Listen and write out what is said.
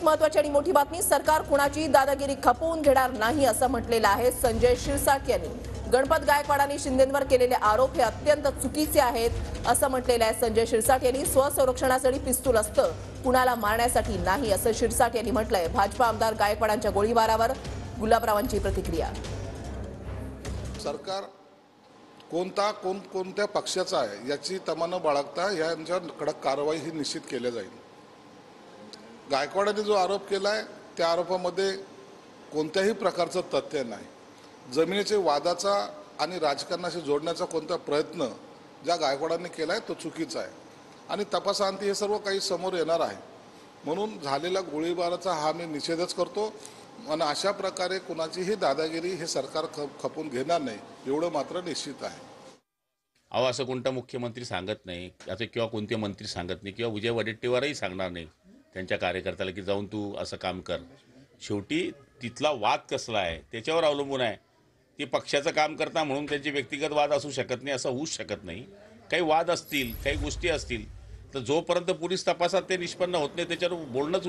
महत्त्वाची आणि मोठी बातमी, सरकार कुणाची दादागिरी खपवून घेणार नाही असं म्हटलेलं आहे संजय शिरसाट यांनी। गणपत गायकवाड आणि शिंदेंवर केलेले आरोप हे अत्यंत चुकीचे आहेत असं म्हटलेलं आहे संजय शिरसाट यांनी। स्वसंरक्षणासाठी पिस्तूल असतं, कुणाला मारण्यासाठी नाही असं शिरसाट यांनी म्हटलंय। भाजपा आमदार गायकवाडांच्या गोळीबारावर गुलाबरावांची प्रतिक्रिया। सरकार कोणत्या पक्षाचा आहे याची तमा न बाळगता यांच्यावर कडक कारवाई ही निश्चित केली जाईल। गायकवाडांनी जो आरोप केलाय त्या आरोपामध्ये कोणत्याही प्रकारचं तथ्य नाही। जमिनीचे वादाचा आणि राजकारणाशी जोडण्याचा कोणता प्रयत्न ज्या गायकवाडांनी केलाय तो चुकीचा आहे आणि तपासांती हे सर्व काही समोर येणार आहे। म्हणून झालेल्या गोळीबाराचा हा मी निषेधच करतो आणि अशा प्रकारे कुणाचीही दादागिरी हे सरकार खपून घेणार नाही एवढं मात्र निश्चित आहे। अहो, असं कोणता मुख्यमंत्री सांगत नाही आता, किंवा कोणते मंत्री सांगत नाही, किंवा विजय वडेट्टीवारही सांगणार नाही त्यांच्या कार्यकर्त्याला की जाऊन तू असं काम कर। शेवटी तिथला वाद कसला आहे त्याच्यावर अवलंबून आहे। ते पक्षाचं काम करता म्हणून त्यांचे व्यक्तिगत वाद असू शकत नाही असं होऊच शकत नाही। काही वाद असतील, काही गोष्टी असतील तर जोपर्यंत पोलीस तपासात ते निष्पन्न होत नाही त्याच्यावर बोलणंच